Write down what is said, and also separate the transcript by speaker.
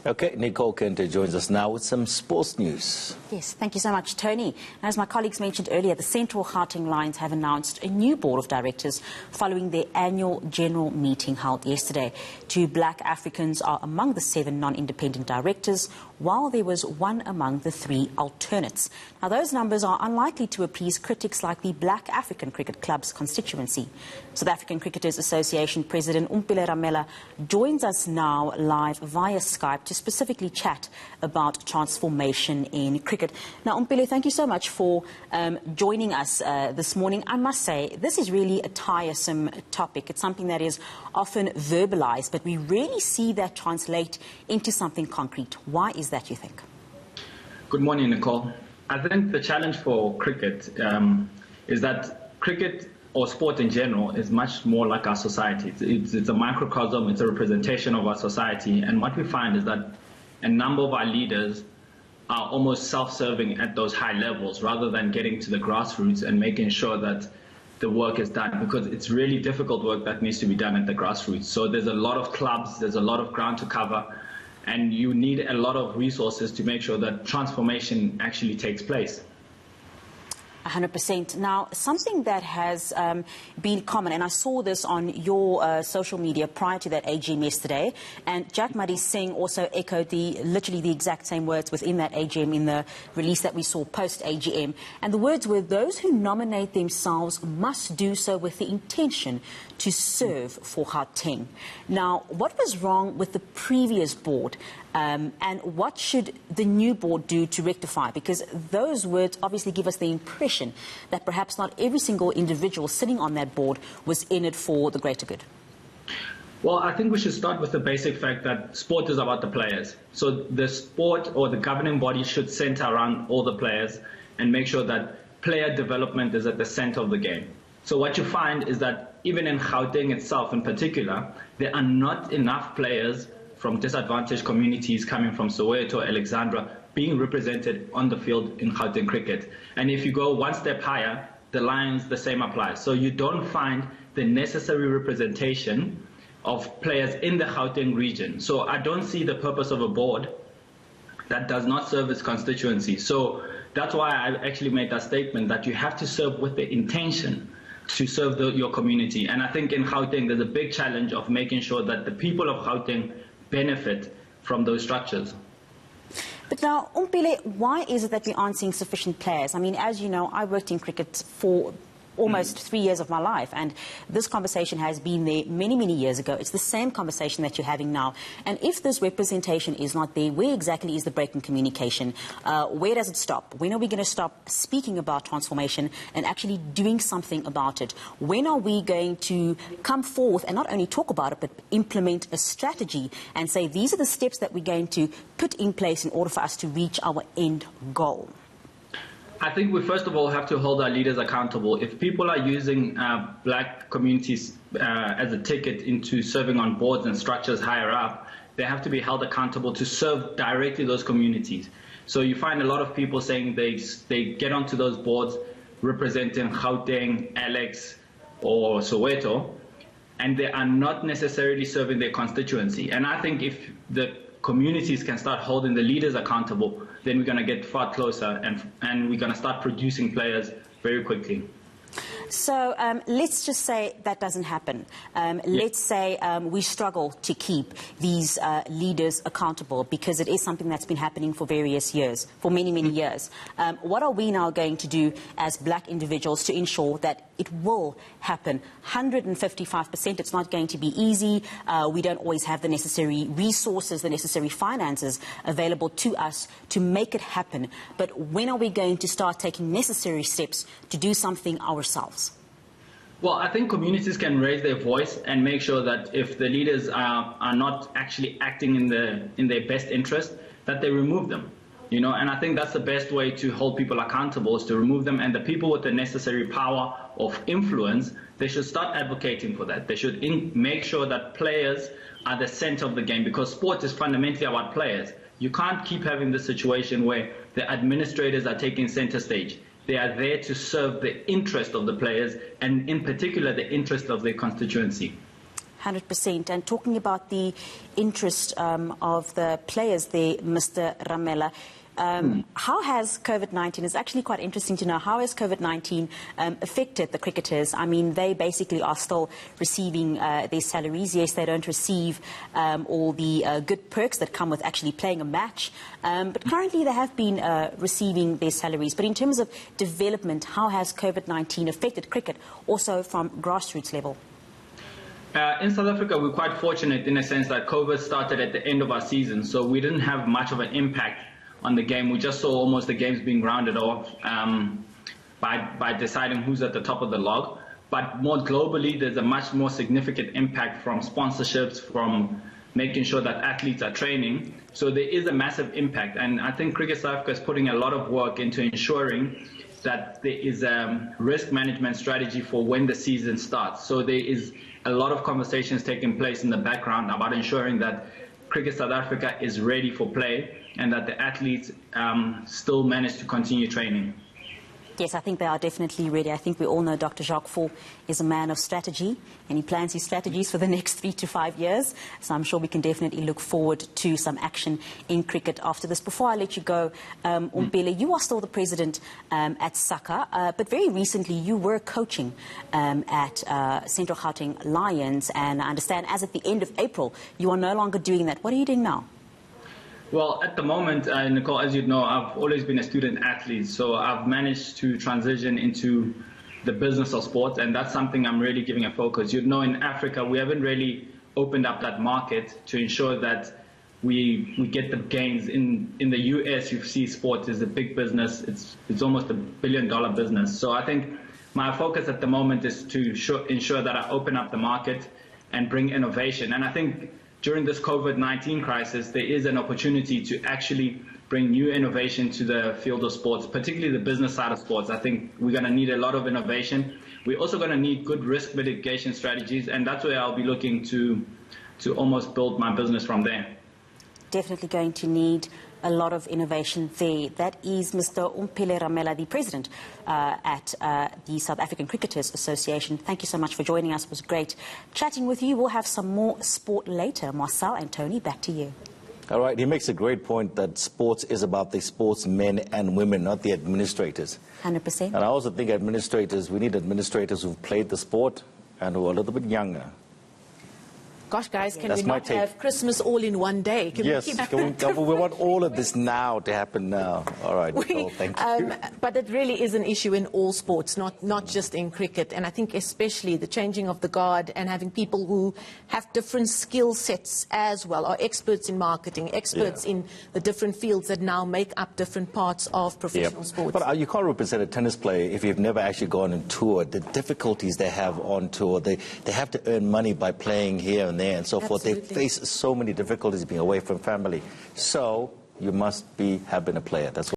Speaker 1: Okay, Nicole Kente joins us now with some sports news.
Speaker 2: Yes, thank you so much, Tony. As my colleagues mentioned earlier, the Central Gauteng Lions have announced a new board of directors following their annual general meeting held yesterday. 2 black Africans are among the 7 non-independent directors, while there was 1 among the 3 alternates. Now, those numbers are unlikely to appease critics like the Black African Cricket Club's constituency. South African Cricketers Association President Omphile Ramela joins us now live via Skype to specifically chat about transformation in cricket. Now, Omphile, thank you so much for joining us this morning. I must say, this is really a tiresome topic. It's something that is often verbalized, but we rarely see that translate into something concrete. Why is that, you think?
Speaker 3: Good morning, Nicole. I think the challenge for cricket is that cricket or sport in general is much more like our society. It's a microcosm, it's a representation of our society. And what we find is that a number of our leaders are almost self-serving at those high levels rather than getting to the grassroots and making sure that the work is done, because it's really difficult work that needs to be done at the grassroots. So there's a lot of clubs, there's a lot of ground to cover, and you need a lot of resources to make sure that transformation actually takes place.
Speaker 2: 100%. Now, something that has been common, and I saw this on your social media prior to that AGM yesterday, and Jack Muddy Singh also echoed literally the exact same words within that AGM in the release that we saw post-AGM. And the words were, those who nominate themselves must do so with the intention to serve for Gauteng. Now, what was wrong with the previous board? And what should the new board do to rectify? Because those words obviously give us the impression that perhaps not every single individual sitting on that board was in it for the greater good.
Speaker 3: Well, I think we should start with the basic fact that sport is about the players. So the sport or the governing body should center around all the players and make sure that player development is at the center of the game. So what you find is that even in Gauteng itself in particular, there are not enough players from disadvantaged communities coming from Soweto, Alexandra, being represented on the field in Gauteng cricket. And if you go one step higher, the Lions, the same applies. So you don't find the necessary representation of players in the Gauteng region. So I don't see the purpose of a board that does not serve its constituency. So that's why I actually made that statement that you have to serve with the intention to serve your community. And I think in Gauteng, there's a big challenge of making sure that the people of Gauteng benefit from those structures.
Speaker 2: But now, Omphile, why is it that we aren't seeing sufficient players? I mean, as you know, I worked in cricket for almost 3 years of my life, and this conversation has been there many, many years ago. It's the same conversation that you're having now. And if this representation is not there, where exactly is the break in communication? Where does it stop? When are we going to stop speaking about transformation and actually doing something about it? When are we going to come forth and not only talk about it, but implement a strategy and say, these are the steps that we're going to put in place in order for us to reach our end goal?
Speaker 3: I think we first of all have to hold our leaders accountable. If people are using black communities as a ticket into serving on boards and structures higher up, they have to be held accountable to serve directly those communities. So you find a lot of people saying they get onto those boards representing Gauteng, Alex, or Soweto, and they are not necessarily serving their constituency. And I think if the communities can start holding the leaders accountable, then we're going to get far closer and we're going to start producing players very quickly.
Speaker 2: So let's just say that doesn't happen. Let's say we struggle to keep these leaders accountable, because it is something that's been happening for various years, for many, many years. What are we now going to do as black individuals to ensure that it will happen? 155%, it's not going to be easy. We don't always have the necessary resources, the necessary finances available to us to make it happen. But when are we going to start taking necessary steps to do something ourselves?
Speaker 3: Well, I think communities can raise their voice and make sure that if the leaders are not actually acting in their best interest, that they remove them. You know, and I think that's the best way to hold people accountable, is to remove them. And the people with the necessary power of influence, they should start advocating for that. They should make sure that players are the center of the game, because sport is fundamentally about players. You can't keep having this situation where the administrators are taking center stage. They are there to serve the interest of the players, and in particular the interest of their constituency.
Speaker 2: 100%. And talking about the interest of the players there, Mr. Ramela, how has COVID-19, it's actually quite interesting to know, how has COVID-19 affected the cricketers? I mean, they basically are still receiving their salaries. Yes, they don't receive all the good perks that come with actually playing a match. But currently they have been receiving their salaries. But in terms of development, how has COVID-19 affected cricket, also from grassroots level?
Speaker 3: In South Africa, we're quite fortunate in a sense that COVID started at the end of our season, so we didn't have much of an impact on the game. We just saw almost the games being rounded off by deciding who's at the top of the log. But more globally, there's a much more significant impact from sponsorships, from making sure that athletes are training. So there is a massive impact, and I think Cricket South Africa is putting a lot of work into ensuring that there is a risk management strategy for when the season starts. So there is a lot of conversations taking place in the background about ensuring that Cricket South Africa is ready for play and that the athletes still manage to continue training.
Speaker 2: Yes, I think they are definitely ready. I think we all know Dr. Jacques Faure is a man of strategy, and he plans his strategies for the next 3 to 5 years. So I'm sure we can definitely look forward to some action in cricket after this. Before I let you go, Omphile, you are still the president at SACA, but very recently you were coaching at Central Gauteng Lions, and I understand as at the end of April, you are no longer doing that. What are you doing now?
Speaker 3: Well, at the moment, Nicole, as you know, I've always been a student athlete, so I've managed to transition into the business of sports, and that's something I'm really giving a focus. You know, in Africa, we haven't really opened up that market to ensure that we get the gains. In the US, you see sports is a big business. It's almost $1 billion business. So I think my focus at the moment is to ensure that I open up the market and bring innovation. And I think during this COVID-19 crisis, there is an opportunity to actually bring new innovation to the field of sports, particularly the business side of sports. I think we're going to need a lot of innovation. We're also going to need good risk mitigation strategies, and that's where I'll be looking to almost build my business from there.
Speaker 2: Definitely going to need a lot of innovation there. That is Mr. Omphile Ramela, the president at the South African Cricketers Association. Thank you so much for joining us. It was great chatting with you. We'll have some more sport later. Marcel and Tony, back to you.
Speaker 1: All right, he makes a great point that sports is about the sportsmen and women, not the administrators.
Speaker 2: 100%.
Speaker 1: And I also think administrators, we need administrators who've played the sport and who are a little bit younger.
Speaker 4: Gosh, guys, can we not have Christmas all in one day?
Speaker 1: Yes, we want all of this now to happen now. All right, Nicole, thank you.
Speaker 4: But it really is an issue in all sports, not just in cricket. And I think especially the changing of the guard and having people who have different skill sets as well, are experts in marketing, experts in the different fields that now make up different parts of professional sports.
Speaker 1: But you can't represent a tennis player if you've never actually gone on tour. The difficulties they have on tour, they have to earn money by playing here and there and so forth. They face so many difficulties being away from family. So you must have been a player. That's